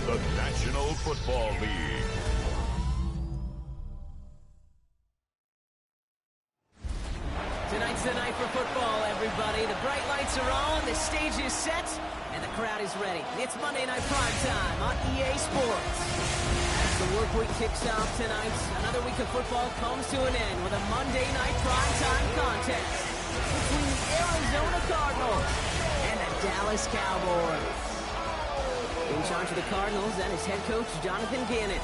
the National Football League. Tonight's the night for football, everybody. The bright lights are on, the stage is set, and the crowd is ready. It's Monday Night Prime Time on EA Sports. As the work week kicks off tonight, another week of football comes to an end with a Monday Night Prime Time contest between the Arizona Cardinals and the Dallas Cowboys. In charge of the Cardinals, that is head coach Jonathan Gannon.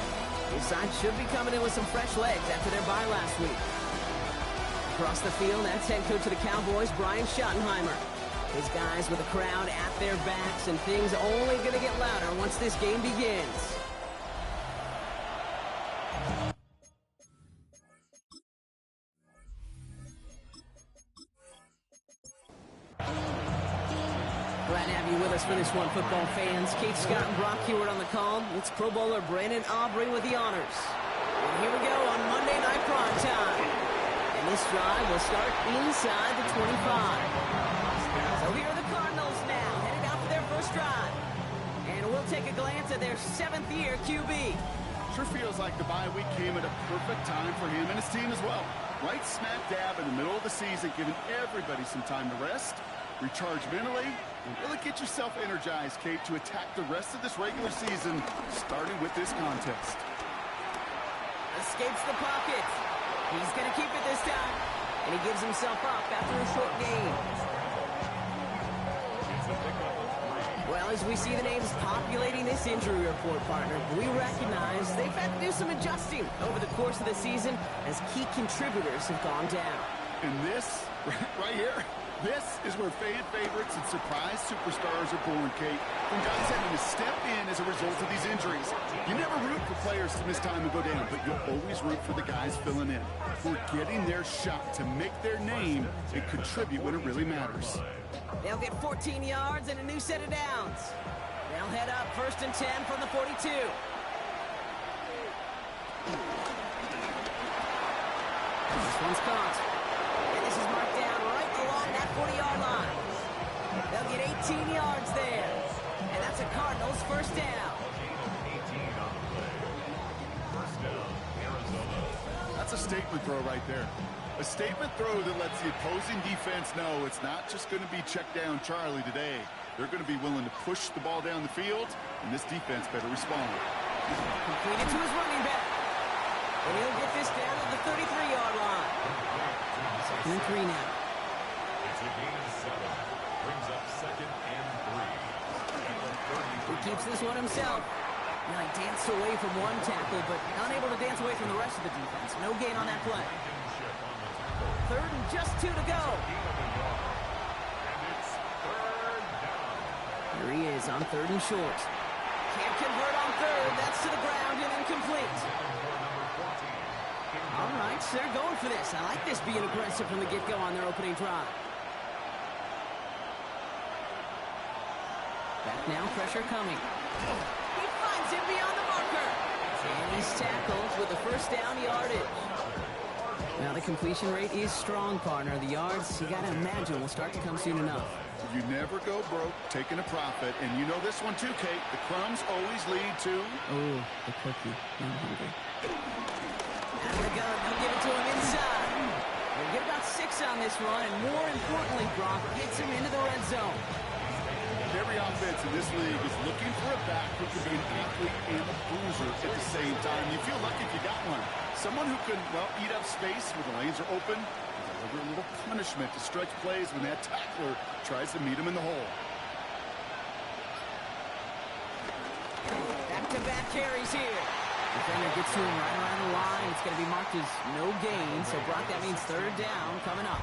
His side should be coming in with some fresh legs after their bye last week. Across the field, that's head coach of the Cowboys, Brian Schottenheimer. His guys with the crowd at their backs, and things only going to get louder once this game begins. Glad to have you with us for this one, football fans. Kate Scott and Brock Hewitt on the call. It's Pro Bowler Brandon Aubrey with the honors. And here we go on Monday Night Prime Time. This drive will start inside the 25. So here are the Cardinals now, headed out for their first drive. And we'll take a glance at their 7th-year QB. Sure feels like the bye week came at a perfect time for him and his team as well. Right smack dab in the middle of the season, giving everybody some time to rest, recharge mentally, and really get yourself energized, Kate, to attack the rest of this regular season, starting with this contest. Escapes the pocket. He's going to keep it this time. And he gives himself up after a short gain. Well, as we see the names populating this injury report, partner, we recognize they've had to do some adjusting over the course of the season as key contributors have gone down. And this, right here, this is where faded favorites and surprise superstars are born, Kate. From guys having to step in as a result of these injuries. You never root for players to miss time and go down, but you'll always root for the guys filling in, who are getting their shot to make their name and contribute when it really matters. They'll get 14 yards and a new set of downs. They'll head up 1st and 10 from the 42. This one's caught. And this is marked down right along that 40-yard line. They'll get 18 yards there. And that's a Cardinals first down. That's a statement throw right there. A statement throw that lets the opposing defense know it's not just going to be check down Charlie today. They're going to be willing to push the ball down the field, and this defense better respond. Completed to his running back. And he'll get this down at the 33-yard line. 2nd and 3 now. It's a gain of 7. Brings up 2nd and 3. He keeps this one himself. Now he danced away from one tackle, but unable to dance away from the rest of the defense. No gain on that play. 3rd and just 2 to go. Here he is on 3rd and short. Can't convert on 3rd. That's to the ground and incomplete. All right, so they're going for this. I like this being aggressive from the get-go on their opening drive. Back now, pressure coming. He finds him beyond the marker. And he's tackled with the first down yardage. Now the completion rate is strong, partner. The yards, you got to imagine, will start to come soon enough. You never go broke taking a profit, and you know this one too, Kate. The crumbs always lead to... Oh, the cookie. I'm hungry. Out of the gun, they'll give it to him inside. They'll get about 6 on this run, and more importantly, Brock gets him into the red zone. Every offense in this league is looking for a back who can be an athlete and a bruiser at the same time. You feel lucky if you got one. Someone who can, well, eat up space when the lanes are open, deliver a little punishment to stretch plays when that tackler tries to meet him in the hole. Back-to-back carries here. Defender gets to him right around the line. It's going to be marked as no gain. So, Brock, that means 3rd down coming up.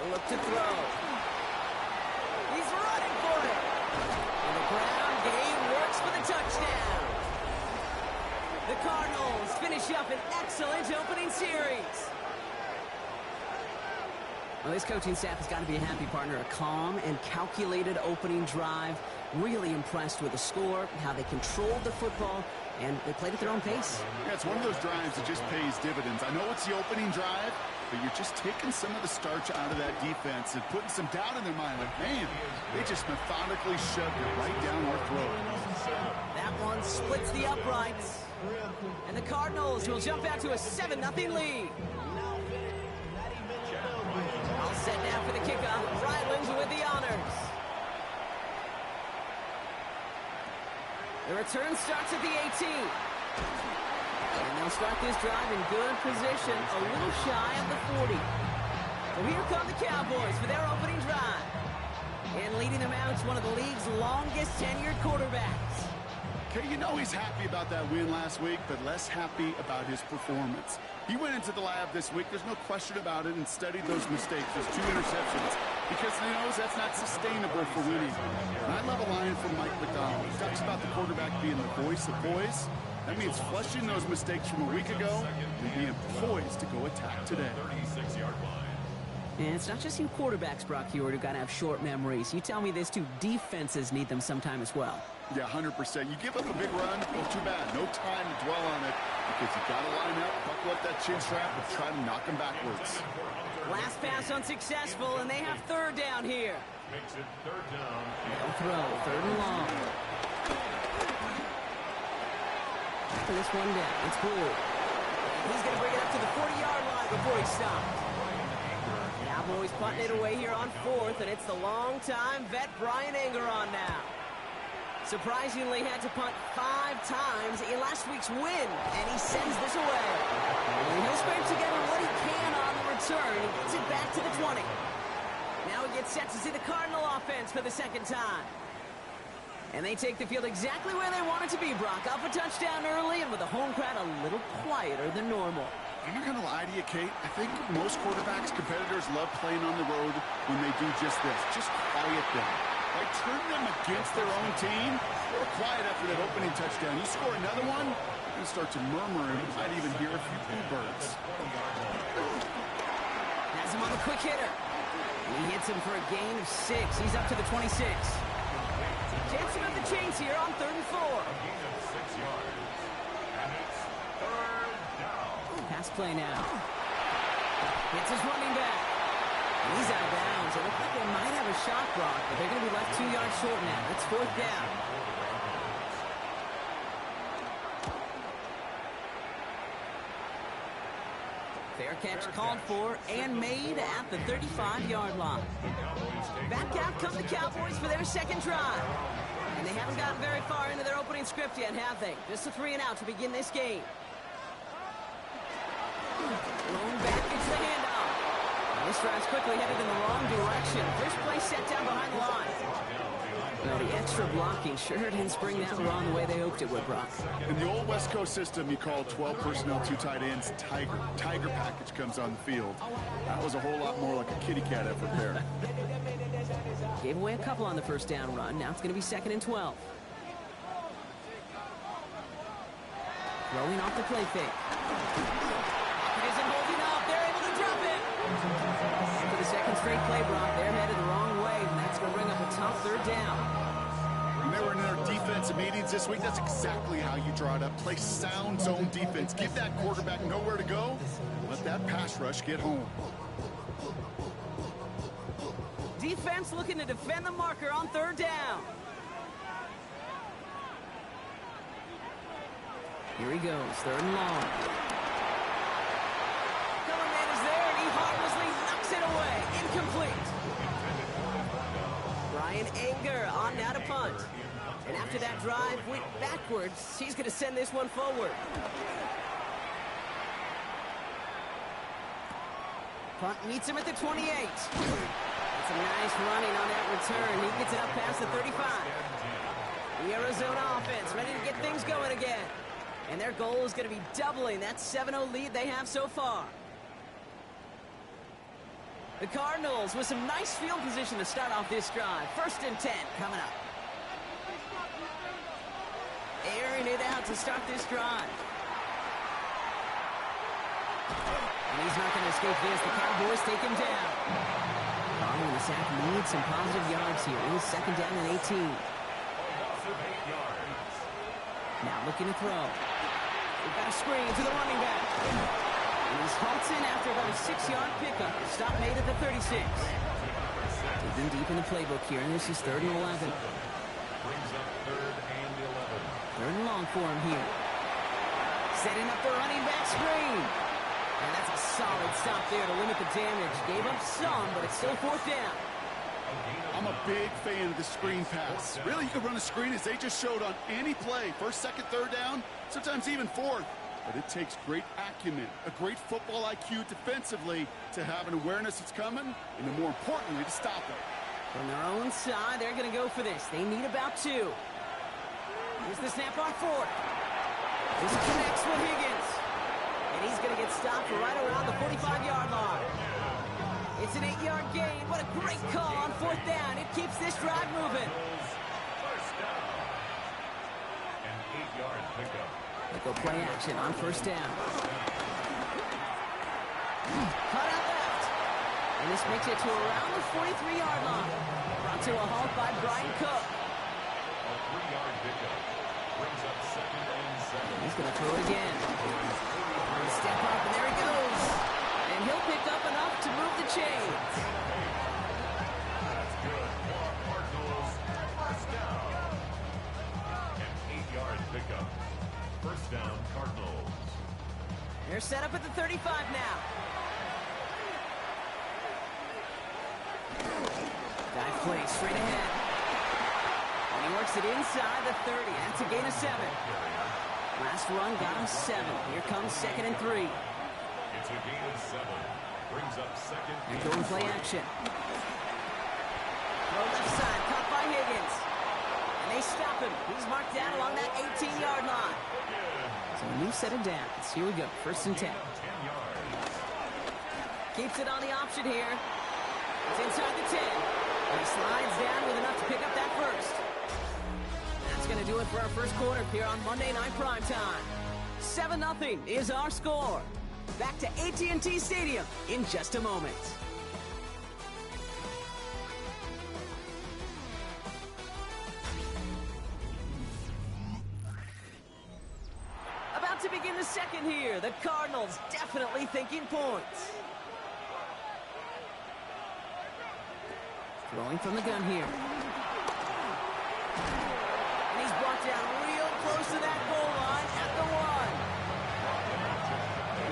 Look to throw. He's running for it. And the ground game works for the touchdown. The Cardinals finish up an excellent opening series. Well, this coaching staff has got to be a happy partner. A calm and calculated opening drive. Really impressed with the score, how they controlled the football, and they played at their own pace. Yeah, it's one of those drives that just pays dividends. I know it's the opening drive, but you're just taking some of the starch out of that defense and putting some doubt in their mind. Like, man, they just methodically shoved it right down our throat. That one splits the uprights. And the Cardinals will jump out to a 7-0 lead. All set now for the kickoff. Rylands with the honors. The return starts at the 18. And they'll start this drive in good position, a little shy of the 40. So here come the Cowboys for their opening drive. And leading them out is one of the league's longest tenured quarterbacks. Okay, you know he's happy about that win last week, but less happy about his performance. He went into the lab this week, there's no question about it, and studied those mistakes, those 2 interceptions, because he knows that's not sustainable for winning. And I love a line from Mike McDonald. He talks about the quarterback being the voice of boys. That means flushing those mistakes from a week ago and being poised to go attack today. 36-yard line. And it's not just you quarterbacks, Brock Hewitt, who got to have short memories. You tell me this too, defenses need them sometime as well. Yeah, 100%. You give up a big run, well, too bad. No time to dwell on it because you got to line up, buckle up that chin strap, and try to knock them backwards. Last pass unsuccessful, and they have third down here. Makes it third down. They'll throw, third and long. For this one down, it's Blue. He's going to bring it up to the 40-yard line before he stops. Cowboys putting it away here on fourth, and it's the long-time vet Brian Anger on now. Surprisingly had to punt 5 times in last week's win, and he sends this away. And he'll scrape together what he can on the return. He gets it back to the 20. Now he gets set to see the Cardinal offense for the second time. And they take the field exactly where they want it to be, Brock. Up a touchdown early, and with the home crowd a little quieter than normal. I'm not going to lie to you, Kate. I think most quarterbacks, competitors love playing on the road when they do just this. Just quiet them. Like, turn them against their own team. They're quiet after that opening touchdown. You score another one, you're going to start to murmur, and you might even hear a few bluebirds. Has him on the quick hitter. He hits him for a gain of 6. He's up to the 26. Chance him at the chains here on 3rd and 4. A gain of 6 yards. And it's third down. Pass play now. Hits his running back. He's out of bounds. It looks like they might have a shot, Brock, but they're going to be left 2 yards short now. It's 4th down. Fair catch called for and made at the 35-yard line. Back out come the Cowboys for their second drive. And they haven't gotten very far into their opening script yet, have they? Just a 3 and out to begin this game. Thrown back into the handoff. This drive's quickly headed in the wrong direction. First play set down behind the line. Well, the extra blocking sure didn't spring that wrong the way they hoped it would, Brock. In the old West Coast system, you call 12 personnel, 2 tight ends, Tiger. Tiger package comes on the field. That was a whole lot more like a kitty cat effort there. Gave away a couple on the first down run. Now it's going to be 2nd and 12. Throwing off the play fake. It isn't holding up. They're able to drop it. For the second straight play, Brock, they're headed the wrong way, and that's going to bring up a tough 3rd down. When they were in their defensive meetings this week, that's exactly how you draw it up. Play sound zone defense. Give that quarterback nowhere to go. Let that pass rush get home. Defense looking to defend the marker on 3rd down. Here he goes, 3rd and long. Coverman is there, and he harmlessly knocks it away. Incomplete. Brian Anger on now to punt. And after that drive went backwards, he's going to send this one forward. Punt meets him at the 28. It's a nice running on that return. He gets it up past the 35. The Arizona offense ready to get things going again. And their goal is going to be doubling that 7-0 lead they have so far. The Cardinals with some nice field position to start off this drive. 1st and 10 coming up. Airing it out to start this drive. And he's not going to escape this. The Cowboys take him down. Following the sack needs some positive yards here. It was 2nd down and 18. Now looking to throw. We've got a screen to the running back. And he's halted after about a 6-yard pickup. Stop made at the 36. Digging deep in the playbook here, and this is 3rd and 11. Brings up 3rd and 11. 3rd and long for him here. Setting up the running back screen. And that's a solid stop there to limit the damage. Gave up some, but it's still 4th down. I'm a big fan of the screen pass. Really, you can run a screen as they just showed on any play. 1st, 2nd, 3rd down, sometimes even 4th. But it takes great acumen, a great football IQ defensively to have an awareness it's coming, and then more importantly, to stop it. From their own side, they're going to go for this. They need about 2. Here's the snap on 4th. This connects with Higgins. And he's going to get stopped right around the 45-yard line. It's an 8-yard gain. What a great call on 4th down. It keeps this drive moving. First down. An 8-yard pickup. They go play action on 1st down. Cut out left. And this makes it to around the 43-yard line. Brought to a halt by Brian Cook. A 3-yard pickup. Brings up 2nd and 7. He's going to throw it again. Step up, and there he goes. And he'll pick up enough to move the chains. That's good for Cardinals. First down. An 8-yard pickup. First down, Cardinals. They're set up at the 35 now. Dive play straight ahead. And he works it inside the 30. That's a gain of 7. Last run got him 7. Here comes 2nd and 3. It's a gain of 7. Brings up 2nd. They're going play action. Throw left side, caught by Higgins. And they stop him. He's marked down along that 18-yard line. So a new set of downs. Here we go. 1st and 10. 10 yards. Keeps it on the option here. It's inside the 10. And he slides down with enough to pick up that first. That's going to do it for our first quarter here on Monday Night Primetime. 7-0 is our score. Back to AT&T Stadium in just a moment. About to begin the second here. The Cardinals definitely thinking points. Throwing from the gun here. And he's brought down real close to that goal line at the 1.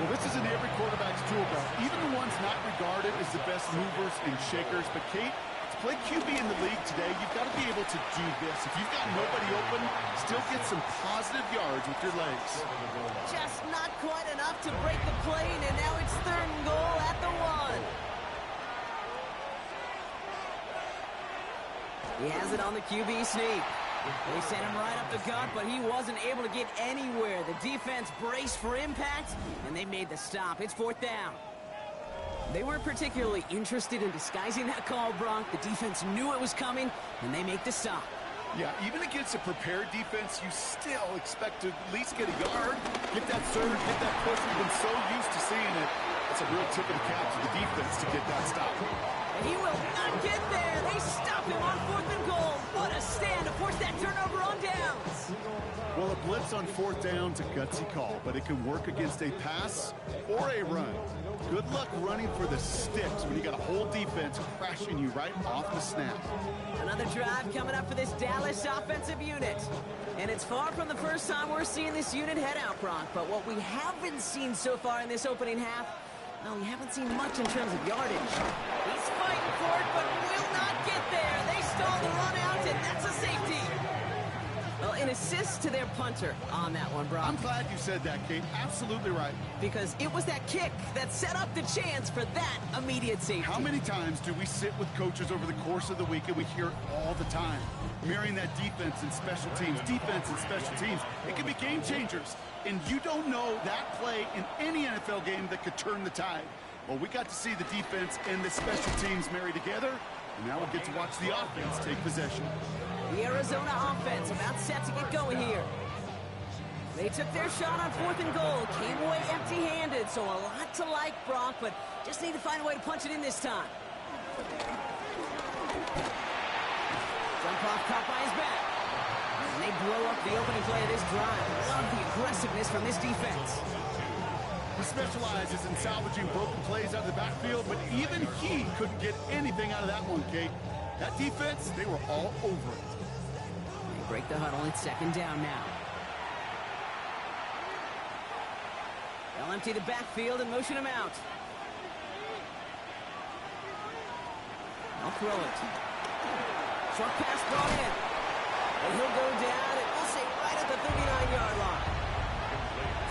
Well, this is in every quarterback's tool belt, even the ones not regarded as the best movers and shakers. But, Kate, to play QB in the league today, you've got to be able to do this. If you've got nobody open, still get some positive yards with your legs. Just not quite enough to break the plane, and now it's 3rd and goal at the 1. He has it on the QB sneak. They sent him right up the gut, but he wasn't able to get anywhere. The defense braced for impact, and they made the stop. It's 4th down. They weren't particularly interested in disguising that call, Bronk. The defense knew it was coming, and they make the stop. Yeah, even against a prepared defense, you still expect to at least get a yard, get that surge, get that push. We've been so used to seeing it. That's a real tip of the cap to the defense to get that stop. And he will not get there. They stop him on 4th and goal. What a stand to force that turnover on downs. Well, a blitz on 4th down's a gutsy call, but it can work against a pass or a run. Good luck running for the sticks when you got a whole defense crashing you right off the snap. Another drive coming up for this Dallas offensive unit. And it's far from the first time we're seeing this unit head out, Bronk. But what we haven't seen so far in this opening half, well, we haven't seen much in terms of yardage. He's fighting for it, but will not get there. They stall the run out, and that's a safety. Well, an assist to their punter on that one, Brock. I'm glad you said that, Kate. Absolutely right. Because it was that kick that set up the chance for that immediate safety. How many times do we sit with coaches over the course of the week and we hear it all the time? Mirroring that defense and special teams, it can be game changers. And you don't know that play in any NFL game that could turn the tide. Well, we got to see the defense and the special teams marry together, and now we'll get to watch the offense take possession. The Arizona offense about set to get going here. They took their shot on 4th and goal, came away empty-handed, so a lot to like, Brock, but just need to find a way to punch it in this time. Jump off caught by his back. And they blow up the opening play of this drive. Love the aggressiveness from this defense. He specializes in salvaging broken plays out of the backfield, but even he couldn't get anything out of that one, Kate. That defense, they were all over it. They break the huddle. It's second down now. They'll empty the backfield and motion him out. I'll throw it. Short pass brought in. And he'll go down, and we'll say right at the 39-yard line.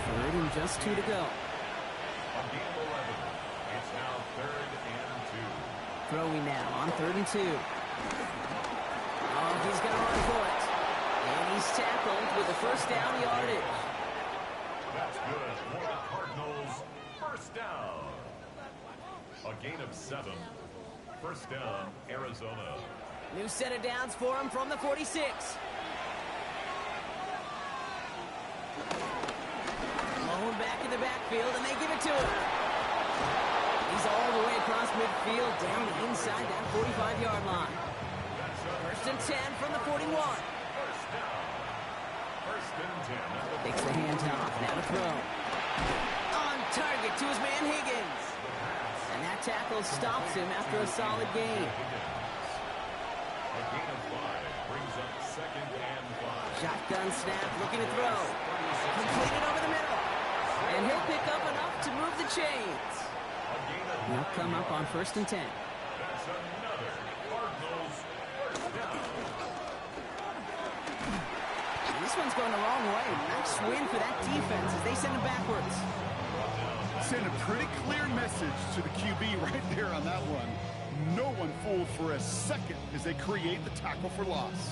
Third and just 2 to go. On gain of 11, it's now 3rd and 2. Throwing now on 3rd and 2. Oh, he's going to run for it. And he's tackled with the first down yardage. That's good for the Cardinals. First down. A gain of 7. First down, Arizona. New set of downs for him from the 46. Low back in the backfield, and they give it to him. He's all the way across midfield, down inside that 45-yard line. First and 10 from the 41. First down. First and 10. Takes the handoff, now to throw. On target to his man Higgins. And that tackle stops him after a solid gain. A gain of 5 brings up 2nd and 5. Shotgun snap, looking to throw. Completed over the middle. And he'll pick up enough to move the chains. He'll come up on 1st and 10. That's another Cardinals first down. And this one's going the wrong way. Nice win for that defense as they send him backwards. Send a pretty clear message to the QB right there on that one. No one fooled for a second as they create the tackle for loss.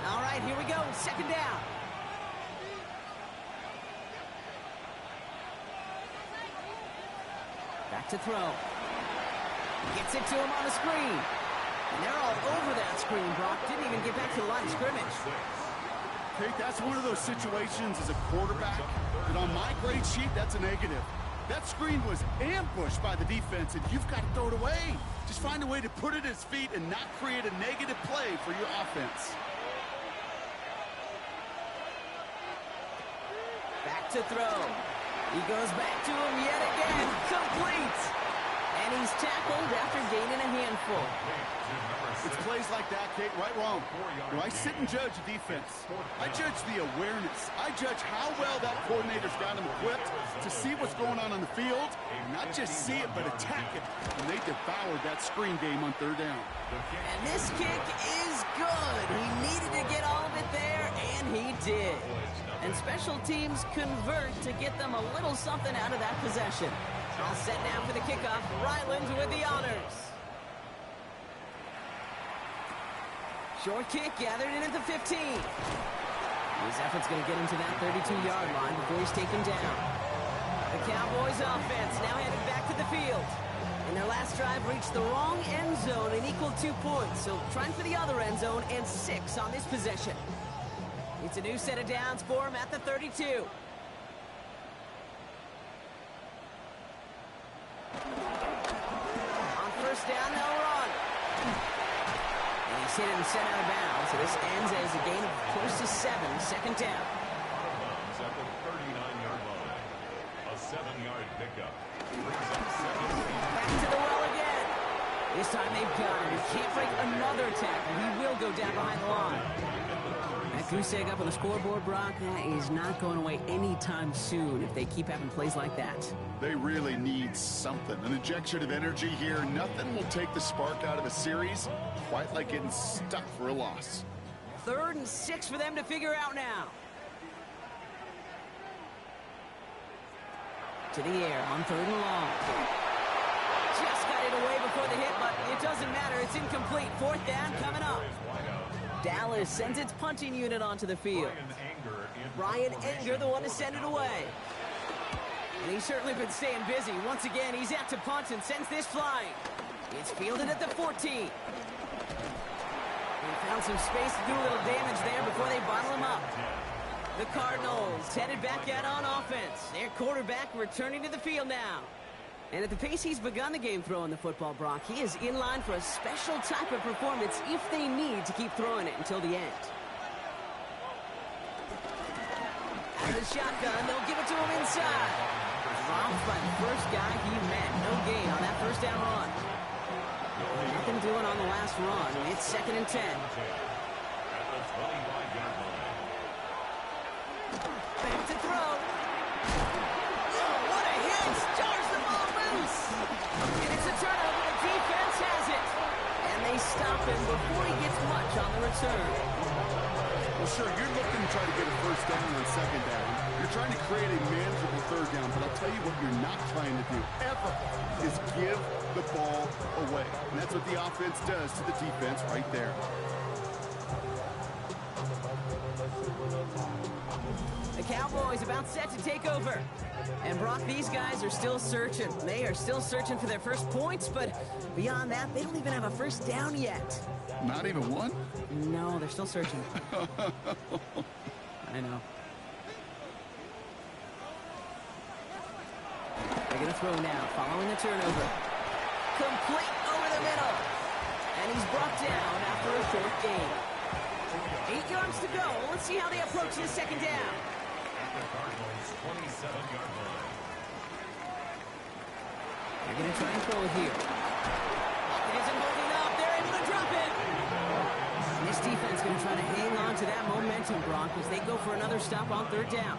All right, here we go. Second down. Back to throw. Gets it to him on the screen. And they're all over that screen, Brock. Didn't even get back to the line of scrimmage. Kate, that's one of those situations as a quarterback that on my grade sheet, that's a negative. That screen was ambushed by the defense, and you've got to throw it away. Just find a way to put it at his feet and not create a negative play for your offense. Back to throw. He goes back to him yet again. Complete. And he's tackled after gaining a handful. It's plays like that, Kate, right, wrong. When I sit and judge a defense, I judge the awareness. I judge how well that coordinator's got him equipped to see what's going on the field, and not just see it, but attack it. And they devoured that screen game on 3rd down. And this kick is good. He needed to get all of it there, and he did. And special teams convert to get them a little something out of that possession. All set now for the kickoff. Ryland with the honors. Short kick gathered in at the 15. His effort's going to get him to that 32-yard line before he's taken down. The Cowboys offense now headed back to the field. In their last drive, reached the wrong end zone and equaled 2 points. So trying for the other end zone and 6 on this possession. It's a new set of downs for him at the 32. On 1st down, they'll run. And he's hit and sent out of bounds. So this ends as a gain of close to 7. 2nd down. Out of bounds at the 39-yard line. A 7-yard pickup. Brings up 7. Back to the well again. This time they've got him. He can't break another tackle. He will go down behind the line. That goose egg up on the scoreboard, Brock, that is not going away anytime soon if they keep having plays like that. They really need something. An injection of energy here. Nothing will take the spark out of a series quite like getting stuck for a loss. 3rd and 6 for them to figure out now. To the air on 3rd and long. Just got it away before the hit, but it doesn't matter. It's incomplete. 4th down coming up. Dallas sends its punting unit onto the field. Brian Anger, the one to send it away. And he's certainly been staying busy. Once again, he's out to punt and sends this flying. It's fielded at the 14. He found some space to do a little damage there before they bottle him up. The Cardinals headed back out on offense. Their quarterback returning to the field now. And at the pace he's begun the game throwing the football, Brock, he is in line for a special type of performance if they need to keep throwing it until the end. The shotgun, they'll give it to him inside. Robbed by the first guy he met. No gain on that first down run. Nothing doing on the last run. It's 2nd and 10. Back to throw. Oh, what a hit! Jars the ball loose. And it's a turnover. The defense has it. And they stop him before he gets much on the return. Well, sure, you're looking to try to get a first down on 2nd down. You're trying to create a manageable 3rd down, but I'll tell you what you're not trying to do ever is give the ball away. And that's what the offense does to the defense right there. The Cowboys about set to take over. And Brock, these guys are still searching. They are still searching for their first points, but beyond that, they don't even have a first down yet. Not even one? No, they're still searching. I know. They're going to throw now, following the turnover. Complete over the middle. And he's brought down after a short gain. 8 yards to go. Let's see how they approach this 2nd down. The Cardinals' 27-yard line. They're going to try and throw it here. It isn't holding up. They're able to drop it. And this defense going to try to hang on to that momentum, Brock, as they go for another stop on 3rd down.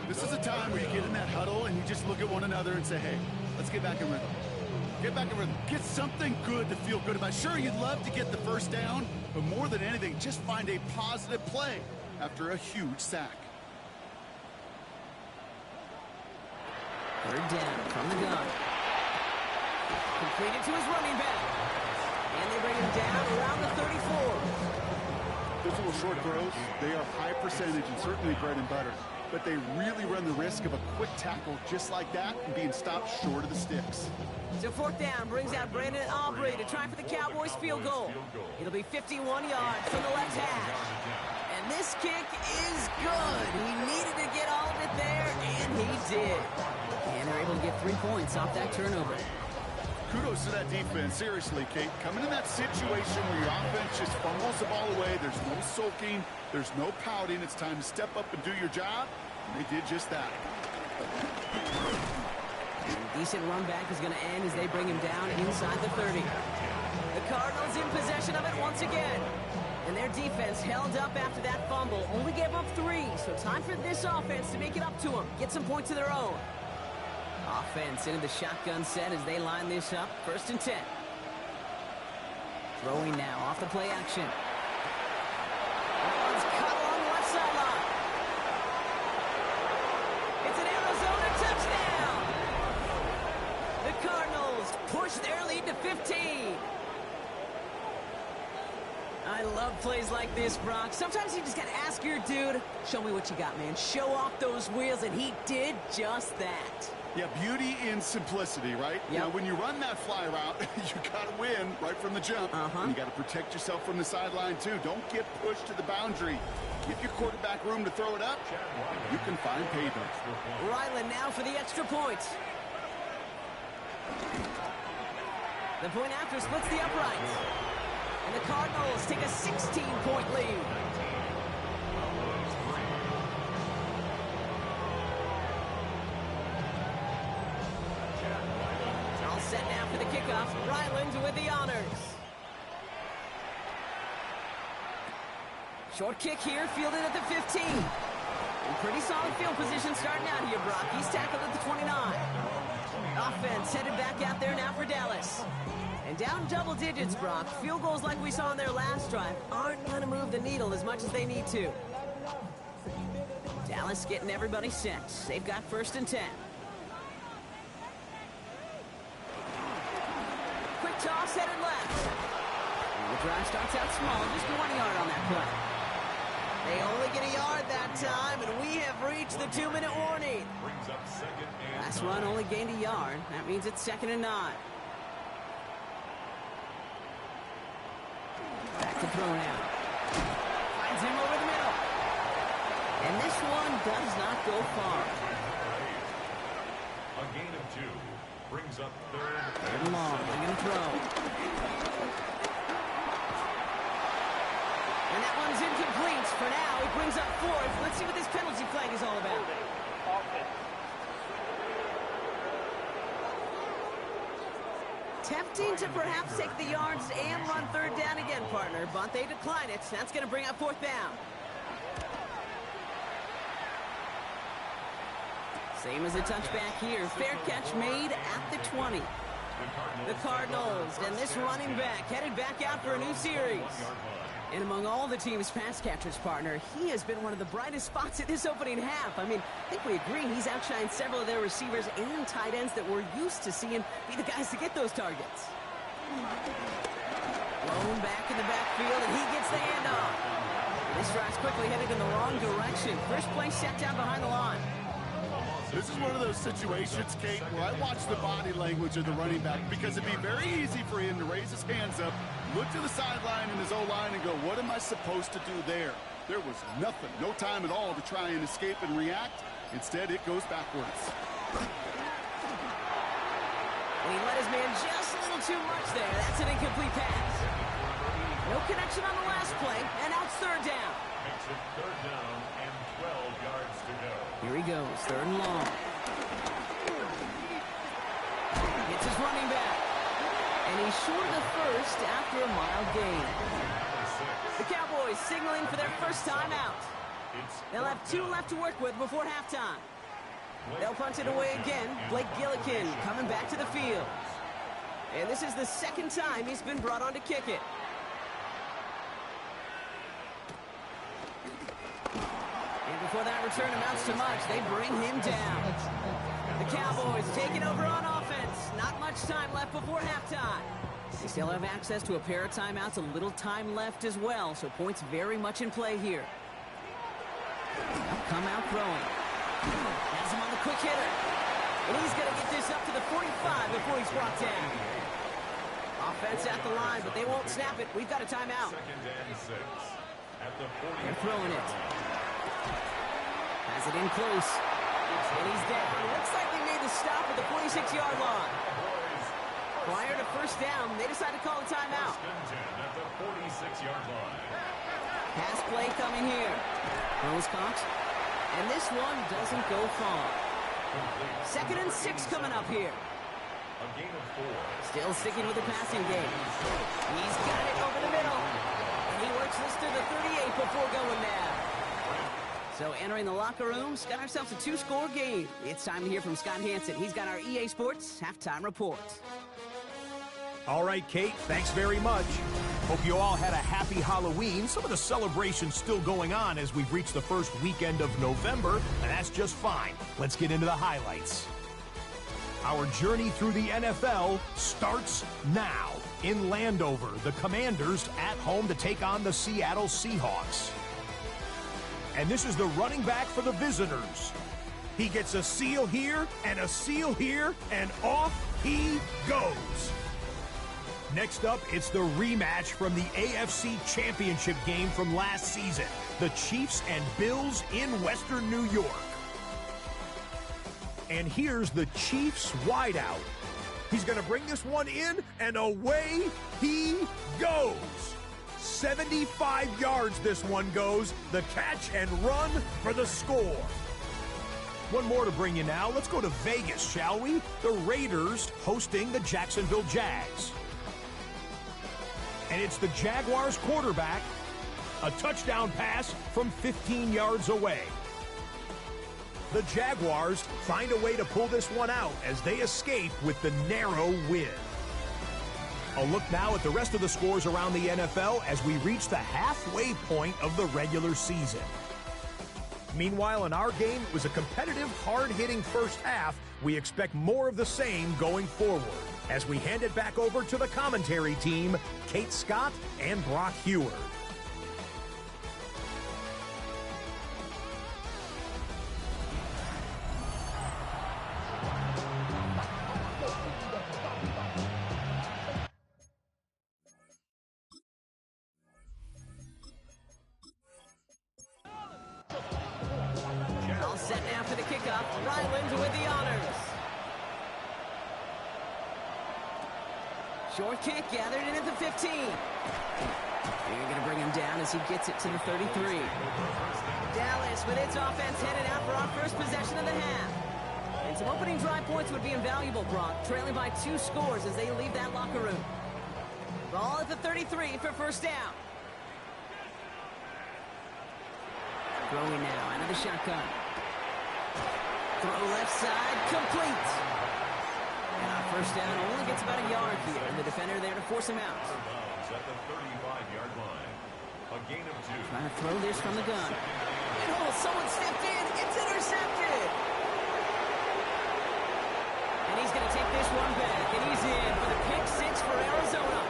This is a time where you get in that huddle and you just look at one another and say, hey, let's get back in rhythm. Get back in rhythm. Get something good to feel good about. Sure, you'd love to get the first down, but more than anything, just find a positive play after a huge sack. 3rd down from the gun. Completed to his running back. And they bring him down around the 34. Those little short throws, they are high percentage and certainly bread and butter. But they really run the risk of a quick tackle just like that and being stopped short of the sticks. So 4th down brings out Brandon Aubrey to try for the Cowboys field goal. It'll be 51 yards from the left hash. And this kick is good. He needed to get all of it there, and he did. And they're able to get 3 points off that turnover. Kudos to that defense. Seriously, Kate. Coming in that situation where your offense just fumbles the ball away, there's no sulking, there's no pouting. It's time to step up and do your job. And they did just that. A decent run back is going to end as they bring him down inside the 30. The Cardinals in possession of it once again. And their defense held up after that fumble. Only gave up 3, so time for this offense to make it up to them. Get some points of their own. Offense into the shotgun set as they line this up. 1st and 10. Throwing now off the play action. That one's cut along the left sideline. It's an Arizona touchdown. The Cardinals push their lead to 15. I love plays like this, Brock. Sometimes you just got to ask your dude, show me what you got, man. Show off those wheels, and he did just that. Yeah, beauty in simplicity, right? Yep. You know, when you run that fly route, you got to win right from the jump. And you got to protect yourself from the sideline, too. Don't get pushed to the boundary. Give your quarterback room to throw it up. You can find payback. Ryland now for the extra point. The point after splits the upright. And the Cardinals take a 16-point lead. All set now for the kickoff. Ryland with the honors. Short kick here, fielded at the 15. And pretty solid field position starting out here, Brock. He's tackled at the 29. Offense headed back out there now for Dallas. And down double digits, Brock. Field goals like we saw in their last drive aren't going to move the needle as much as they need to. Dallas getting everybody set. They've got 1st and 10. Quick toss headed left. And the drive starts out small, just 1 yard on that play. They only get a yard that time, and we have reached the 2-minute warning. Last run only gained a yard. That means it's 2nd and 9. Back to throw now. Finds him over the middle. And this one does not go far. A gain of 2 brings up 3rd and long. They're going to throw. And that one's incomplete. for now. He brings up fourth. Let's see what this penalty flag is all about. Tempting to perhaps take the yards and run third down again, partner, but they decline it. That's going to bring up fourth down. Same as a touchback here. Fair catch made at the 20. The Cardinals, and this running back headed back out for a new series. And among all the team's pass catchers, partner, he has been one of the brightest spots in this opening half. I mean, I think we agree he's outshined several of their receivers and tight ends that we're used to seeing be the guys to get those targets. Blown back in the backfield, and he gets the handoff. This drive's quickly headed in the wrong direction. First play set down behind the line. This is one of those situations, Kate, where I watch the body language of the running back because it'd be very easy for him to raise his hands up, look to the sideline in his O-line and go, what am I supposed to do there? There was nothing, no time at all to try and escape and react. Instead, it goes backwards. And he let his man just a little too much there. That's an incomplete pass. No connection on the last play, and now it's third down. Makes it third down and 12 yards to go. Here he goes, third and long. It's his running back. And he's short of the first after a mild gain. The Cowboys signaling for their first timeout. They'll have 2 left to work with before halftime. They'll punt it away again. Blake Gillikin coming back to the field. And this is the second time he's been brought on to kick it. And before that return amounts to much, they bring him down. The Cowboys taking over on offense. Not much time left before halftime. They still have access to a pair of timeouts, a little time left as well, so points very much in play here. Come out throwing. Has him on the quick hitter. And he's going to get this up to the 45 before he's brought down. Offense at the line, but they won't snap it. We've got a timeout. Second and 6 at the 40. They're throwing it. Has it in close. And he's down. Looks like they made the stop at the 46-yard line. Prior to first down, they decide to call a timeout. First and 10 at the 46-yard line. Pass play coming here. Throws caught. And this one doesn't go far. Second and 6 coming up here. A gain of 4. Still sticking with the passing game. He's got it over the middle. And he works this to the 38 before going down. So entering the locker rooms, got ourselves a 2-score game. It's time to hear from Scott Hansen. He's got our EA Sports halftime report. All right, Kate, thanks very much. Hope you all had a happy Halloween. Some of the celebrations still going on as we've reached the first weekend of November, and that's just fine. Let's get into the highlights. Our journey through the NFL starts now. In Landover, the Commanders at home to take on the Seattle Seahawks. And this is the running back for the visitors. He gets a seal here, and off he goes. Next up, it's the rematch from the AFC Championship game from last season. The Chiefs and Bills in Western New York. And here's the Chiefs wideout. He's going to bring this one in, and away he goes. 75 yards this one goes. The catch and run for the score. One more to bring you now. Let's go to Vegas, shall we? The Raiders hosting the Jacksonville Jags. And it's the Jaguars quarterback. A touchdown pass from 15 yards away. The Jaguars find a way to pull this one out as they escape with the narrow win. A look now at the rest of the scores around the NFL as we reach the halfway point of the regular season. Meanwhile, in our game, it was a competitive, hard-hitting first half. We expect more of the same going forward. As we hand it back over to the commentary team, Kate Scott and Brock Heward. All set now for the kickoff. Ryland with the honors. Short kick gathered in at the 15. They're going to bring him down as he gets it to the 33. Dallas with its offense headed out for our first possession of the half. And some opening drive points would be invaluable, Brock, trailing by 2 scores as they leave that locker room. Ball at the 33 for first down. Throwing now out of the shotgun. Throw left side, complete. And our first down only gets about a yard here, and the defender there to force him out. At the 35-yard line. A gain of 2. Trying to throw this from the gun. And oh, someone stepped in. It's intercepted. And he's going to take this one back, and he's in for the pick 6 for Arizona.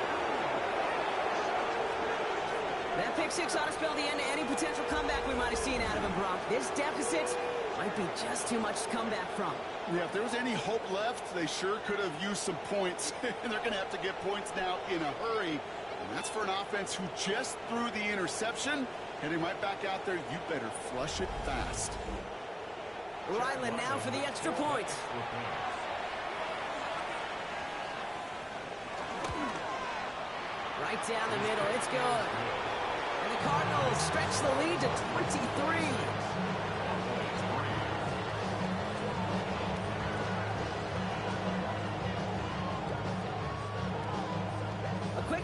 That pick 6 ought to spell the end to any potential comeback we might have seen out of him, Brock. This deficit might be just too much to come back from. Yeah, if there was any hope left, they sure could have used some points. And they're going to have to get points now in a hurry. And that's for an offense who just threw the interception. Heading right back out there, you better flush it fast. Ryland now for the extra point. Right down the middle, it's good. And the Cardinals stretch the lead to 23.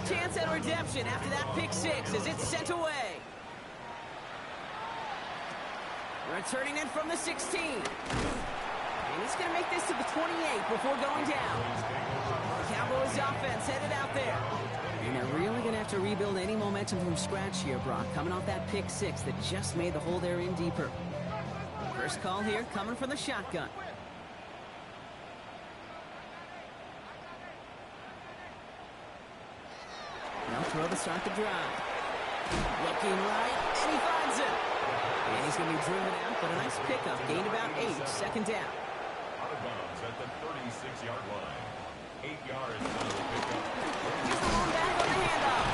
Chance at redemption after that pick 6 as it's sent away. Returning in from the 16. And he's going to make this to the 28 before going down. The Cowboys offense headed out there. And they're really going to have to rebuild any momentum from scratch here, Brock, coming off that pick 6 that just made the hole there in deeper. First call here coming from the shotgun. Throw to start the drive. Looking right, and he finds it. And he's going to be driven out, but a nice pickup. Gained about 8, second down. Out of bounds at the 36-yard line. 8 yards on the pickup. He's going back on the handoff.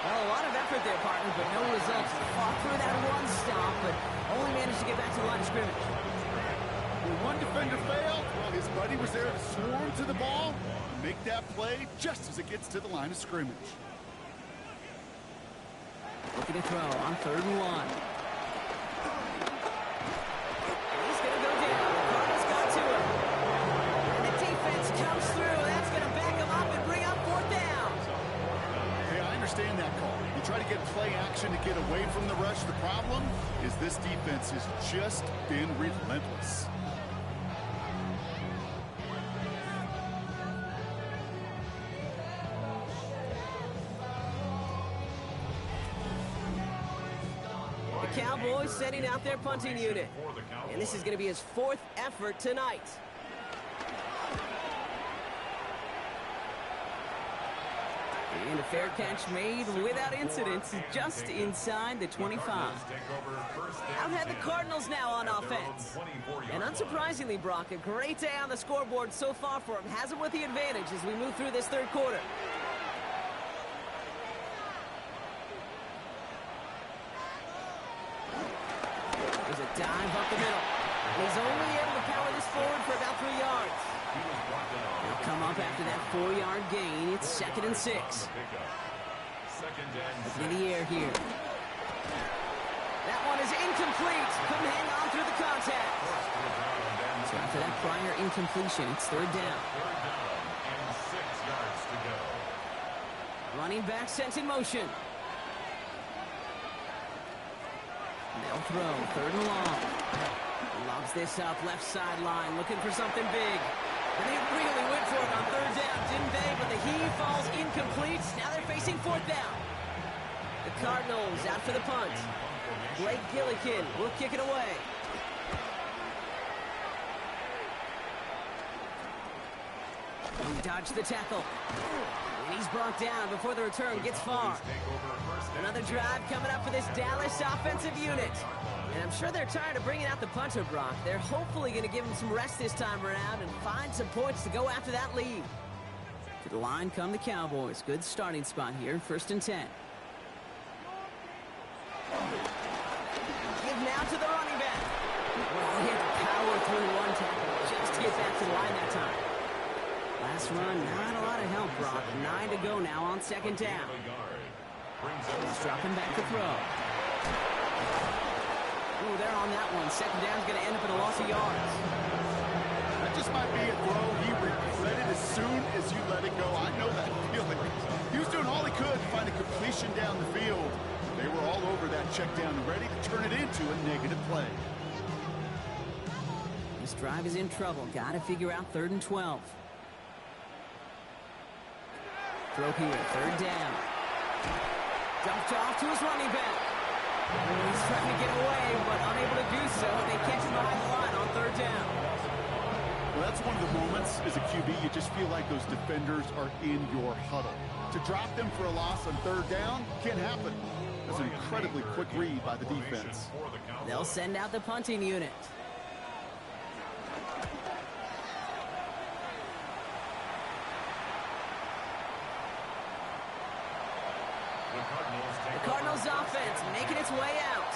Well, a lot of effort there, partner, but no results. Fought through that one stop, but only managed to get back to the line of scrimmage. When one defender failed, well, his buddy was there to swarm to the ball and make that play just as it gets to the line of scrimmage. Looking to throw on 3rd and 1. He's going to go down. The Cardinals got to him. And the defense comes through. That's going to back him up and bring up 4th down. Hey, I understand that call. You try to get play action to get away from the rush. The problem is this defense has just been relentless. Cowboys setting out their punting unit. And this is going to be his 4th effort tonight. And a fair catch made without incident, just inside the 25. Out head the Cardinals now on offense. And unsurprisingly, Brock, a great day on the scoreboard so far for him. Has him with the advantage as we move through this 3rd quarter. Dive up the middle. He's only able to power this forward for about 3 yards. He'll come up after that 4-yard gain. It's 2nd and 6. In the air here. That one is incomplete. Couldn't hang on through the contact. So after that prior incompletion, it's 3rd down. And 6 yards to go. Running back sent in motion. They'll throw, 3rd and long. Lobs this up, left sideline, looking for something big. And they really went for it on 3rd down, didn't they? But the heave falls incomplete. Now they're facing 4th down. The Cardinals out for the punt. Blake Gillikin will kick it away. He dodged the tackle. And he's brought down before the return gets far. Another drive coming up for this Dallas offensive unit. And I'm sure they're tired of bringing out the punter, Brock. They're hopefully going to give him some rest this time around and find some points to go after that lead. To the line come the Cowboys. Good starting spot here, 1st and 10. Give now to the running back. Well, he had to power through one tackle just to get back to the line that time. Last run, not a lot of help, Brock. 9 to go now on second down. He's dropping back to throw. Ooh, they're on that one. Second down's going to end up in a loss of yards. That just might be a throw he regretted as soon as you let it go. I know that feeling. He was doing all he could to find a completion down the field. They were all over that check down, ready to turn it into a negative play. This drive is in trouble. Got to figure out 3rd and 12. Throw here, 3rd down. Dumped off to his running back. He's trying to get away, but unable to do so. They catch him behind the line on 3rd down. Well, that's one of the moments as a QB, you just feel like those defenders are in your huddle. To drop them for a loss on 3rd down can't happen. That's an incredibly quick read by the defense. They'll send out the punting unit. The Cardinals offense making its way out.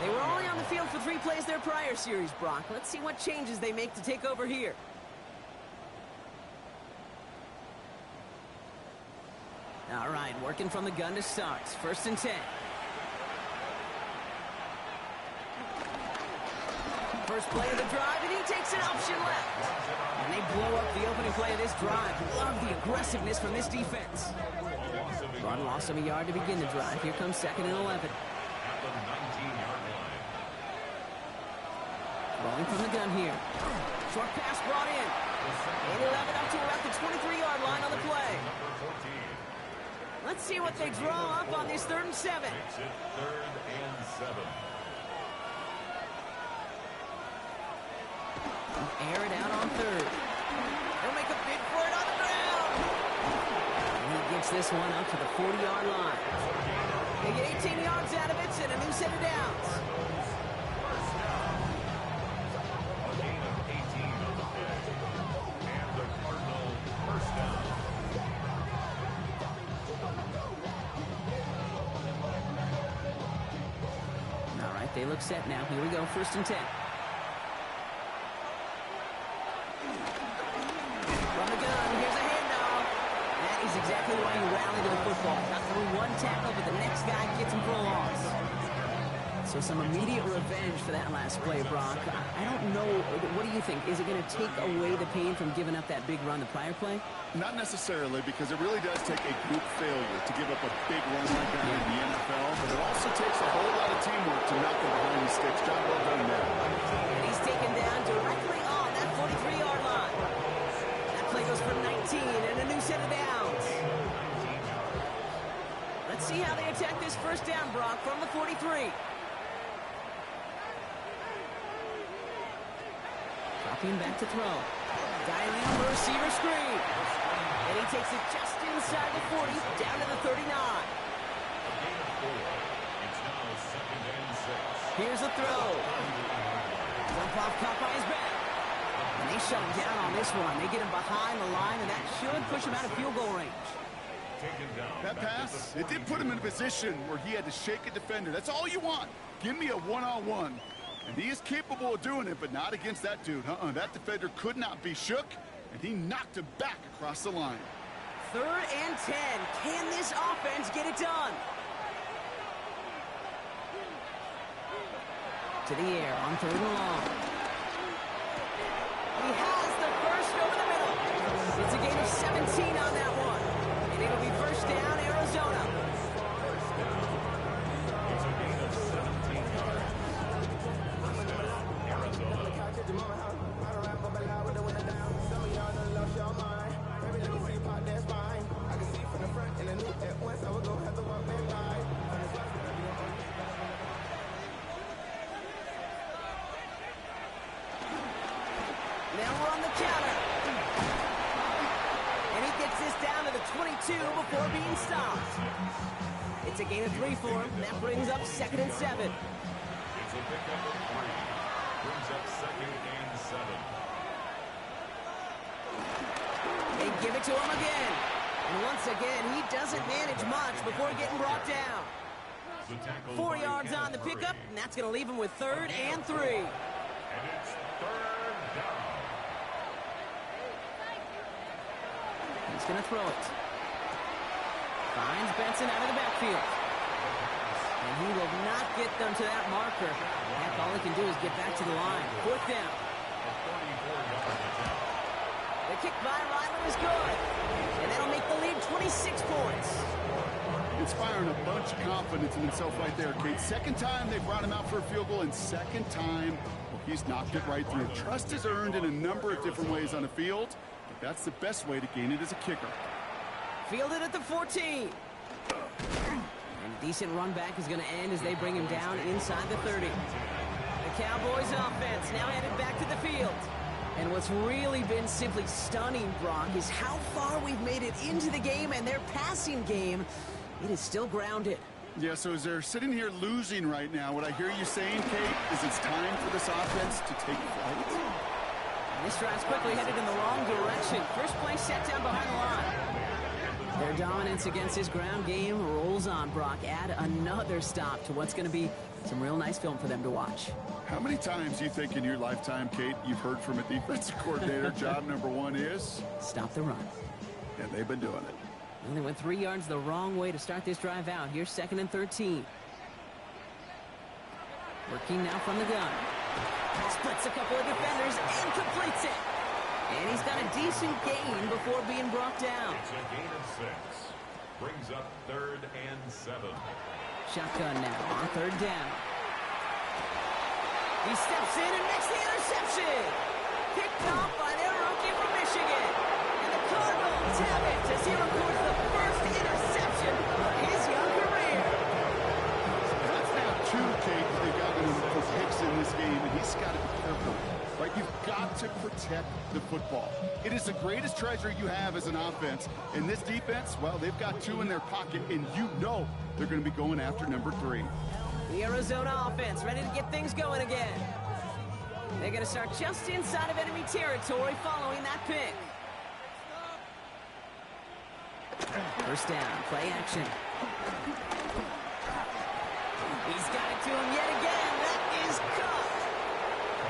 They were only on the field for 3 plays their prior series, Brock. Let's see what changes they make to take over here. All right, working from the gun to start. 1st and 10. First play of the drive, and he takes an option left. And they blow up the opening play of this drive. Love the aggressiveness from this defense. Run loss of a yard to begin the drive. Here comes 2nd and 11. Rolling from the gun here. Short pass brought in. 8-11 up to about the 23-yard line on the play. Let's see what they draw up on this 3rd and 7. Makes it 3rd and 7. Air it out on 3rd. They'll make a bid for it on the ground. And he gets this one up to the 40-yard line. They get 18 yards out of it and a new set of downs. A gain of 18 on the play. And the Cardinal first down. All right, they look set now. Here we go, 1st and 10. From the gun, here's a handoff. That is exactly why you rally to the football. Not through one tackle, but the next guy gets him for a loss. So some immediate revenge for that last play, Brock. I don't know. What do you think? Is it going to take away the pain from giving up that big run the prior play? Not necessarily, because it really does take a group failure to give up a big run like that in the NFL, but it also takes a whole lot of teamwork to knock them behind the sticks. Job well done there. And he's taken down directly on that 43-yard line. That play goes for 19 and a new set of downs. Let's see how they attack this 1st down, Brock, from the 43. Dropping back to throw. Dialing on the receiver screen. And he takes it just inside the 40, down to the 39. A gain of 4. It's now 2nd and 6. Here's a throw. Jump off caught by his back. And they shut him down on this one. They get him behind the line, and that should push him out of field goal range. Taken down. That pass, it did put him in a position where he had to shake a defender. That's all you want. Give me a one-on-one. And he is capable of doing it, but not against that dude. That defender could not be shook, and he knocked him back across the line. 3rd and 10. Can this offense get it done? To the air on 3rd and long. He has the first over the middle. It's a gain of 17 on that one. And it'll be 1st down, Arizona. It's a gain of 17 yards. First down, Arizona. Now we're on the counter. And he gets this down to the 22 before being stopped. It's a gain of 3 for him. That brings up 2nd and 7. It's a pickup of 3. Brings up 2nd and 7. They give it to him again. And once again, he doesn't manage much before getting brought down. 4 yards on the pickup, and that's going to leave him with 3rd and 3. And it's 3rd down. He's going to throw it. Finds Benson out of the backfield. And he will not get them to that marker. Heck, all he can do is get back to the line. 4th down. The kick by Ryland is good. And that'll make the lead 26 points. Inspiring a bunch of confidence in himself right there, Kate. Second time they brought him out for a field goal, and second time, well, he's knocked it right through. Trust is earned in a number of different ways on the field, but that's the best way to gain it as a kicker. Fielded at the 14. And a decent run back is going to end as they bring him down inside the 30. The Cowboys offense now headed back to the field. And what's really been simply stunning, Brock, is how far we've made it into the game, and their passing game, it is still grounded. Yeah, so as they're sitting here losing right now, what I hear you saying, Kate, is it's time for this offense to take flight. And this drive's quickly headed in the wrong direction. First play set down behind the line. Their dominance against this ground game rolls on, Brock. Add another stop to what's going to be some real nice film for them to watch. How many times do you think in your lifetime, Kate, you've heard from a defensive coordinator, job number 1 is? Stop the run. And they've been doing it. And they went 3 yards the wrong way to start this drive out. Here's 2nd and 13. Working now from the gun. Splits a couple of defenders and completes it. And he's got a decent gain before being brought down. It's a gain of 6. Brings up 3rd and 7. Shotgun now on 3rd down. He steps in and makes the interception. Picked off by their rookie from Michigan. And the Cardinals have it as he records the first interception of his young career. That's now 2, Kate, that they've gotten for picks in this game, and he's got to be careful. Right? You've got to protect the football. It is the greatest treasure you have as an offense. And this defense, well, they've got 2 in their pocket, and you know they're going to be going after number 3. The Arizona offense ready to get things going again. They're going to start just inside of enemy territory following that pick. First down, play action. He's got it to him yet again. That is caught.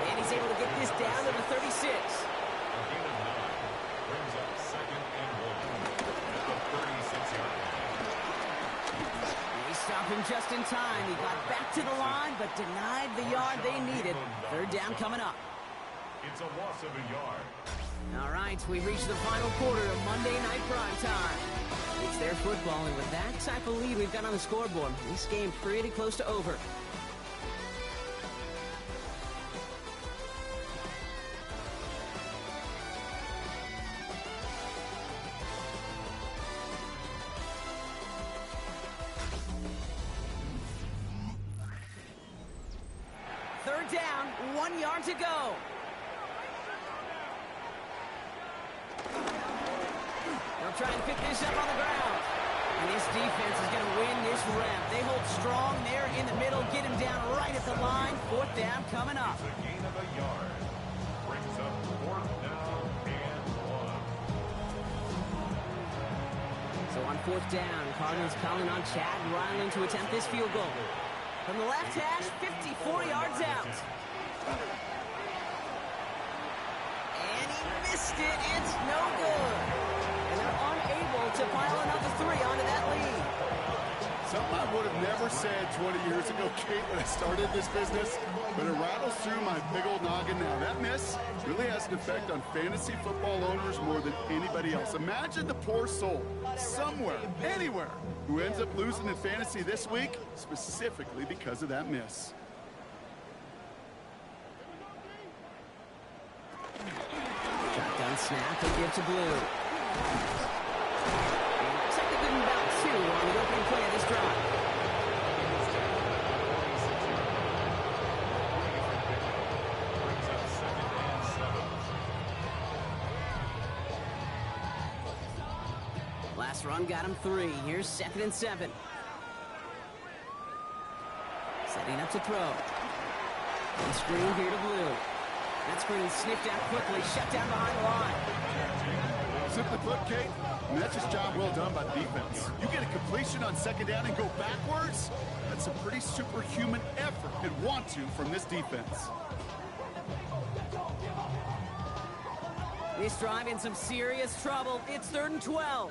And he's able to get this down to the 36. A gain of 9. Brings up 2nd and 1 at the 36-yard line. They stopped him just in time. He got back to the line, but denied the yard they needed. 3rd down coming up. It's a loss of a yard. All right, we've reached the final quarter of Monday Night Prime Time. It's their football, and with that type of lead we've got on the scoreboard, this game pretty close to over. Third down, 1 yard to go. They'll try and pick this up on the ground. And this defense is going to win this rep. They hold strong there in the middle, get him down right at the line. 4th down coming up. It's a gain of a yard. Brings up 4th down and 1. So on 4th down, Cardinals calling on Chad Ryland to attempt this field goal. From the left hash, 54 yards out. And he missed it. It's no good. And they're unable to pile another 3 onto that lead. Something I would have never said 20 years ago, Kate, when I started this business, but it rattles through my big old noggin now. That miss really has an effect on fantasy football owners more than anybody else. Imagine the poor soul somewhere, anywhere, who ends up losing in fantasy this week, specifically because of that miss. Shotgun snap to give to Blue. Looks like they're getting about 2 on the opening play of this drive. Brings up 2nd and 7. Last run got him 3. Here's 2nd and 7. Setting up to throw. And screen here to Blue. That screen sniffed out quickly, shut down behind the line. Simply put, Kate, that's just job well done by the defense. You get a completion on 2nd down and go backwards, that's a pretty superhuman effort and want to from this defense. This drive in some serious trouble. It's 3rd and 12.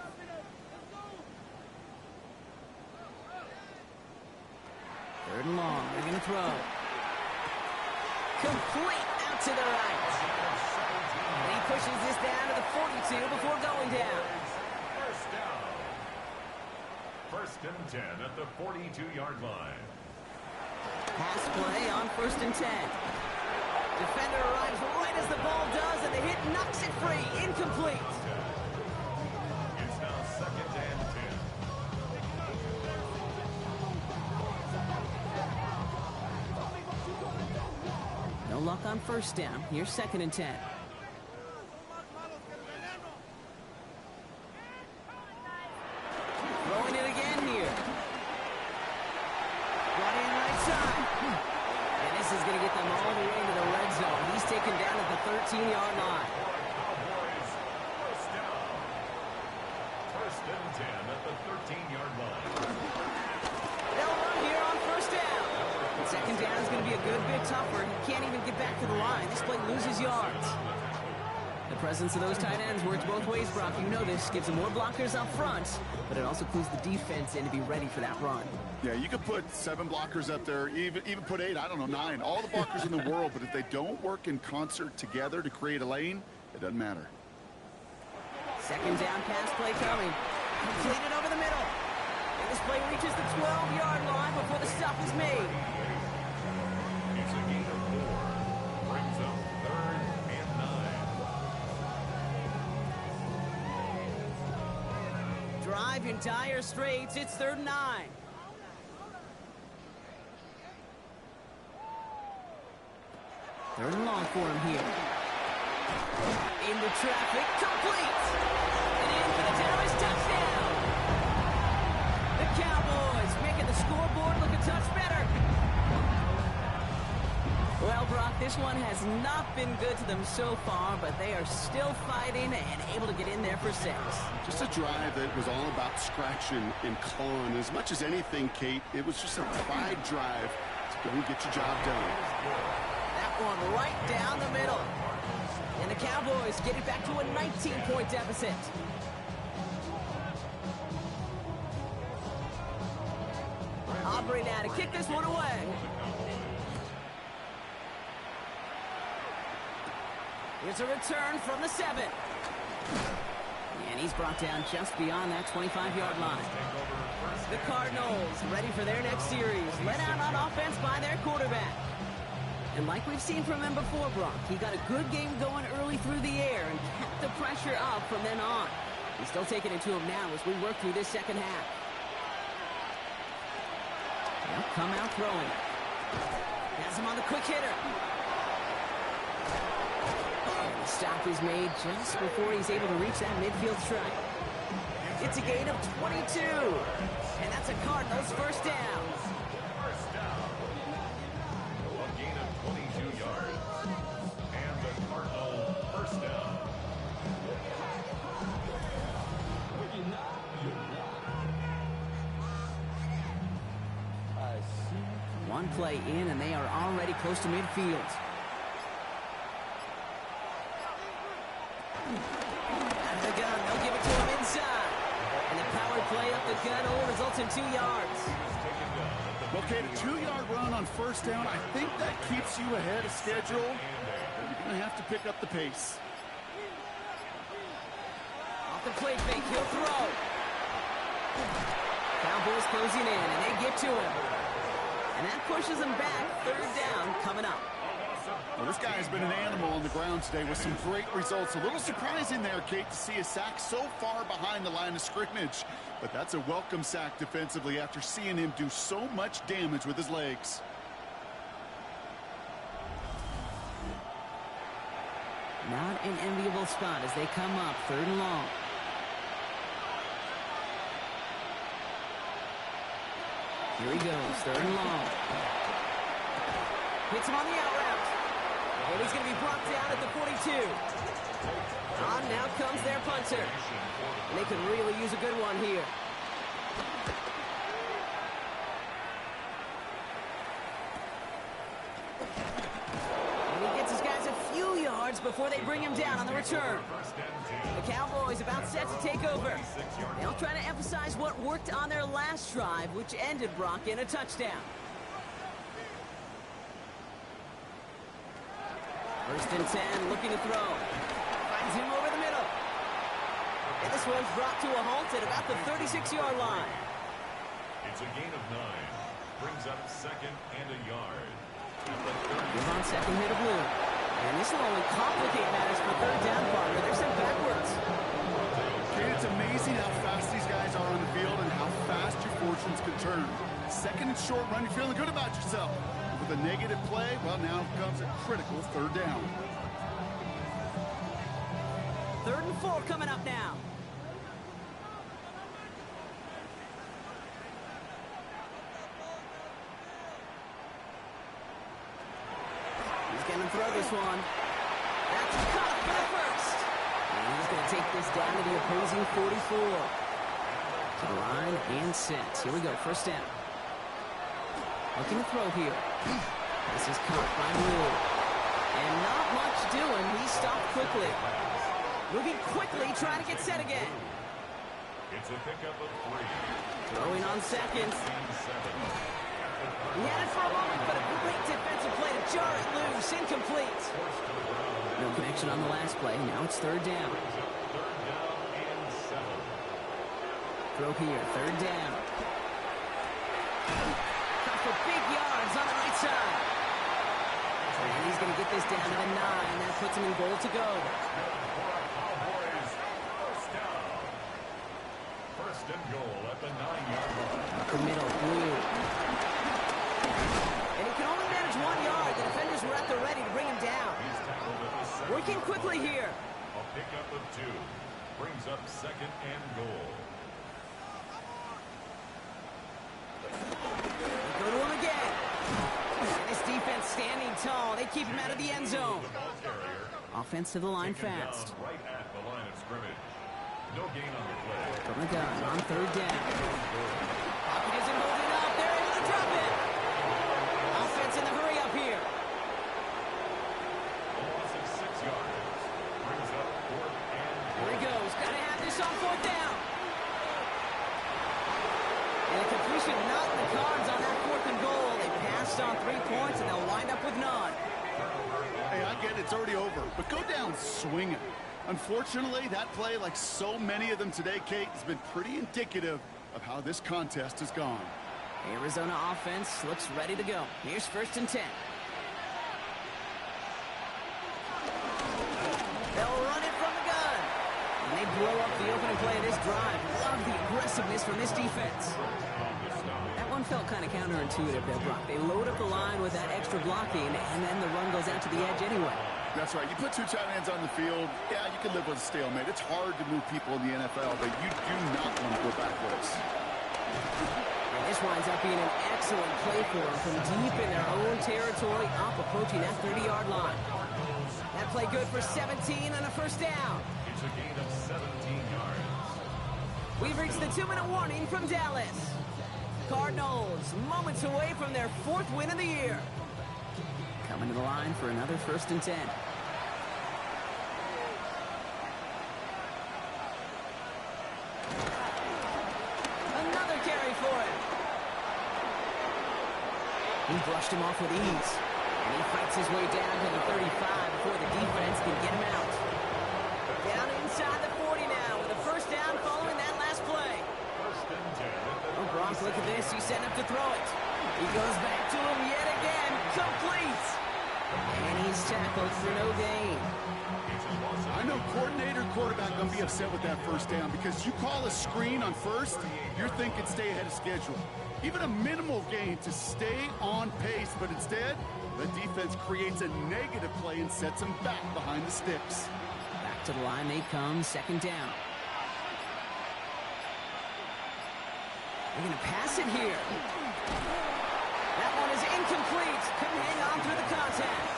3rd and long. They're going to throw. Complete out to the right. And he pushes this down to the 42 before going down. First down. 1st and 10 at the 42-yard line. Pass play on 1st and 10. Defender arrives right as the ball does, and the hit knocks it free. Incomplete. It's now 2nd and 10. No luck on 1st down. Here's 2nd and 10. Throwing it again here. Brought in right side. And this is going to get them all the way into the red zone. He's taken down at the 13-yard line. Cowboys, 1st down. 1st and 10 at the 13-yard line. They'll run here on 1st down. 2nd down is going to be a good bit tougher. He can't even get back to the line. This play loses yards. The presence of those tight ends works both ways, Brock. You know this. Gives them more blockers up front, but it also clues the defense in to be ready for that run. Yeah, you could put 7 blockers up there, even put 8, I don't know, 9. All the blockers in the world, but if they don't work in concert together to create a lane, it doesn't matter. 2nd down pass play coming. Completed over the middle. And this play reaches the 12-yard line before the stop is made. It's a gain of 4. Brings up 3rd and 9. Drive in dire straits. It's 3rd and 9. Third and long for him here. Into traffic. Complete. And in for the Towers touchdown. The Cowboys making the scoreboard look a touch better. Well, Brock, this one has not been good to them so far, but they are still fighting and able to get in there for 6. Just a drive that was all about scratching and clawing. As much as anything, Kate, it was just a pride drive to go and get your job done. That one right down the middle. And the Cowboys get it back to a 19-point deficit. Aubrey now to kick this one away. Here's a return from the 7. And he's brought down just beyond that 25-yard line. The Cardinals ready for their next series. Let out on offense by their quarterback. And like we've seen from him before, Brock, he got a good game going early through the air and kept the pressure up from then on. He's still taking it to him now as we work through this 2nd half. They'll come out throwing. Has him on the quick hitter. And the stop is made just before he's able to reach that midfield strike. It's a gain of 22. And that's a Cardinals 1st down. First down. A gain of 22 yards. And the Cardinal 1st down. One play in, and they are already close to midfield. Out of the gun, they'll give it to him inside. And the power play up the gut only results in 2 yards. Okay, a 2-yard run on 1st down, I think that keeps you ahead of schedule. You're going to have to pick up the pace. Off the play fake, he'll throw. Cowboys closing in, and they get to him. And that pushes him back. 3rd down coming up. Well, this guy has been an animal on the ground today with some great results. A little surprising there, Kate, to see a sack so far behind the line of scrimmage. But that's a welcome sack defensively after seeing him do so much damage with his legs. Not an enviable spot as they come up 3rd and long. Here he goes, 3rd and long. Hits him on the out route. And he's going to be brought down at the 42. On now comes their punter. And they could really use a good one here. And he gets his guys a few yards before they bring him down on the return. The Cowboys about set to take over. They'll try to emphasize what worked on their last drive, which ended, Brock, in a touchdown. First and 10, looking to throw. Finds him over the middle. And this one's brought to a halt at about the 36-yard line. It's a gain of 9. Brings up second and a yard. He's on second hit of blue. And this will only complicate matters for third down, partner. They're sent backwards. Okay, it's amazing how fast these guys are on the field and how fast your fortunes can turn. Second and short run, you're feeling good about yourself. With a negative play, well, now comes a critical third down. 3rd and 4 coming up now. He's going to throw this one. That's caught for the first. And he's going to take this down to the opposing 44. To the line and set. Here we go, first down. Looking to throw here. This is caught by Blue. And not much doing. He stopped quickly. Moving quickly, trying to get set again. It's a pickup of 3. Throwing on second. He had it for a moment, but a great defensive play to jar it loose. Incomplete. No connection on the last play. Now it's third down. Throw here, third down. Cut for big yards on the right side. And he's going to get this down to the 9. That puts him in goal to go. First and goal at the 9-yard line. Up the middle, Blue. And he can only manage 1 yard. The defenders were at the ready to bring him down. Working quickly here. A pickup of 2. Brings up second and goal. Go to him again. And this defense standing tall. They keep him out of the end zone. Offense to the line fast. Right at the line of scrimmage. No gain on the play. From the gun on third down. Pocket isn't holding up. They're able to drop it. Offense in the hurry up here. A loss of 6 yards. Brings up 4th and Here he goes. Got to have this on 4th down. And a completion not in the cards on that 4th and goal. They passed on 3 points, and they'll wind up with none. Hey, I get it, it's already over, but go down swinging. Unfortunately, that play, like so many of them today, Kate, has been pretty indicative of how this contest has gone. Arizona offense looks ready to go. Here's first and 10. They'll run it from the gun. And they blow up the opening play of this drive. Love the aggressiveness from this defense. That one felt kind of counterintuitive there, Brock. They load up the line with that extra blocking, and then the run goes out to the edge anyway. That's right. You put 2 tight ends on the field, yeah, you can live with a stalemate. It's hard to move people in the NFL, but you do not want to go backwards. And this winds up being an excellent play for them from deep in their own territory, up approaching that 30-yard line. That play good for 17 and a first down. It's a gain of 17 yards. We've reached the 2-minute warning from Dallas. Cardinals moments away from their 4th win of the year. Coming to the line for another first and 10. Another carry for him. He brushed him off with ease. And he fights his way down to the 35 before the defense can get him out. Down inside the 40 now with a first down following that last play. First and 10. Oh, Brock, look at this. He's setting up to throw it. He goes back to him yet again. Complete. And he's tackled for no gain. I know coordinator, quarterback going to be upset with that first down because you call a screen on first, you're thinking stay ahead of schedule. Even a minimal gain to stay on pace, but instead, the defense creates a negative play and sets them back behind the sticks. Back to the line they come, second down. They're going to pass it here. That one is incomplete. Couldn't hang on through the contact.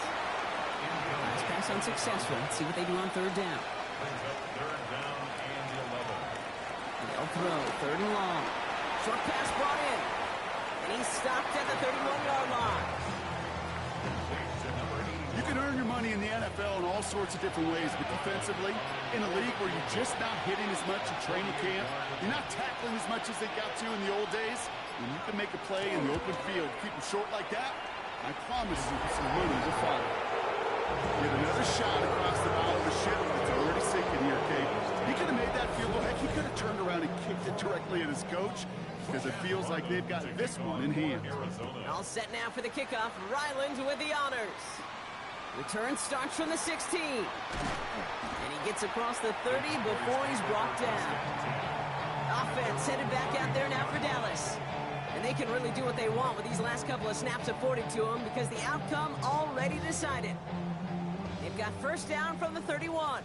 Last pass unsuccessful. Let's see what they do on third down. Brings up 3rd down and 11. They'll throw, 3rd and long. Short pass brought in. And he's stopped at the 31-yard line. Complete to number 89. You can earn your money in the NFL in all sorts of different ways, but defensively, in a league where you're just not hitting as much in training camp, you're not tackling as much as they got to in the old days, when you can make a play in the open field, keep them short like that, I promise you some money will follow. Get another shot across the bow of the ship. It's already sinking here, Kate. He could have made that field goal. Heck, he could have turned around and kicked it directly at his coach, because it feels like they've got this one in hand. All set now for the kickoff. Ryland with the honors. Return starts from the 16. And he gets across the 30 before he's brought down. Offense headed back out there now for Dallas. And they can really do what they want with these last couple of snaps afforded to them because the outcome already decided. They've got first down from the 31.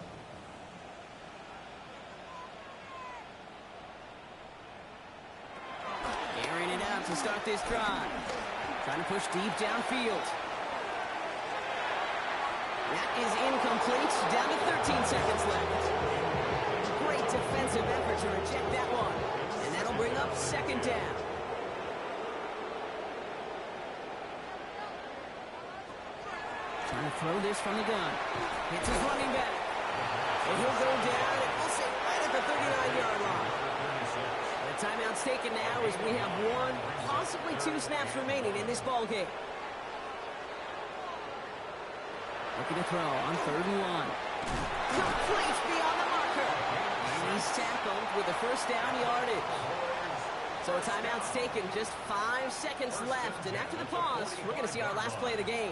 Airing it out to start this drive. Trying to push deep downfield. That is incomplete. Down to 13 seconds left. Great defensive effort to reject that one. And that'll bring up second down. Trying to throw this from the gun. Hits his running back. And he'll go down, and we'll say right at the 39-yard line. The timeout's taken now as we have one, possibly two snaps remaining in this ball game. Looking to throw on 3rd and 1. Complete beyond the marker. And he's tackled with the first down yardage. So a timeout's taken, just 5 seconds left. And after the pause, we're going to see our last play of the game.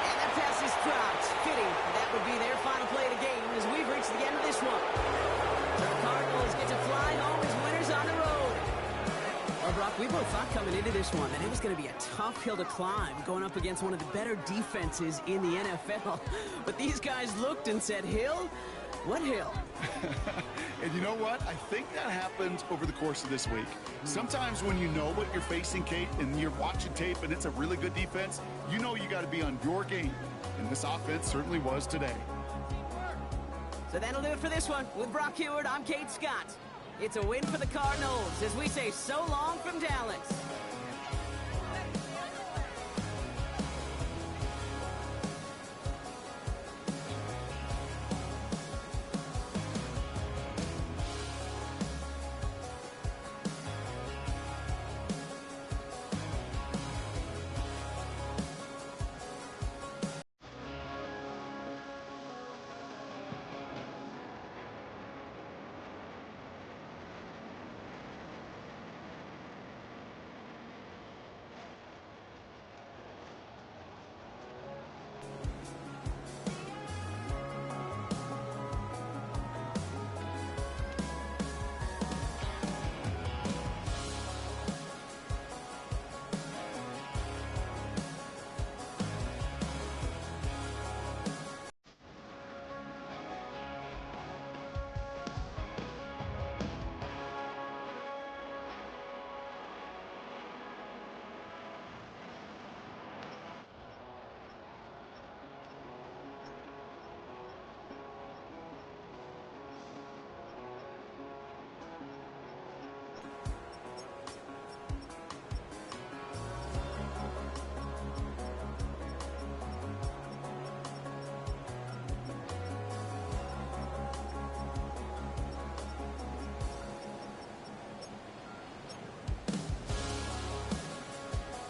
And that pass is dropped. Fitting. That would be their final play of the game as we've reached the end of this one. The Cardinals get to fly home as winners on the road. Well, Brock, we both thought coming into this one that it was going to be a tough hill to climb going up against one of the better defenses in the NFL. But these guys looked and said, hill? What hill? And you know what? I think that happened over the course of this week. Sometimes when you know what you're facing, Kate, and you're watching tape and it's a really good defense, you know you got to be on your game. And this offense certainly was today. So that'll do it for this one. With Brock Heward, I'm Kate Scott. It's a win for the Cardinals as we say so long from Dallas.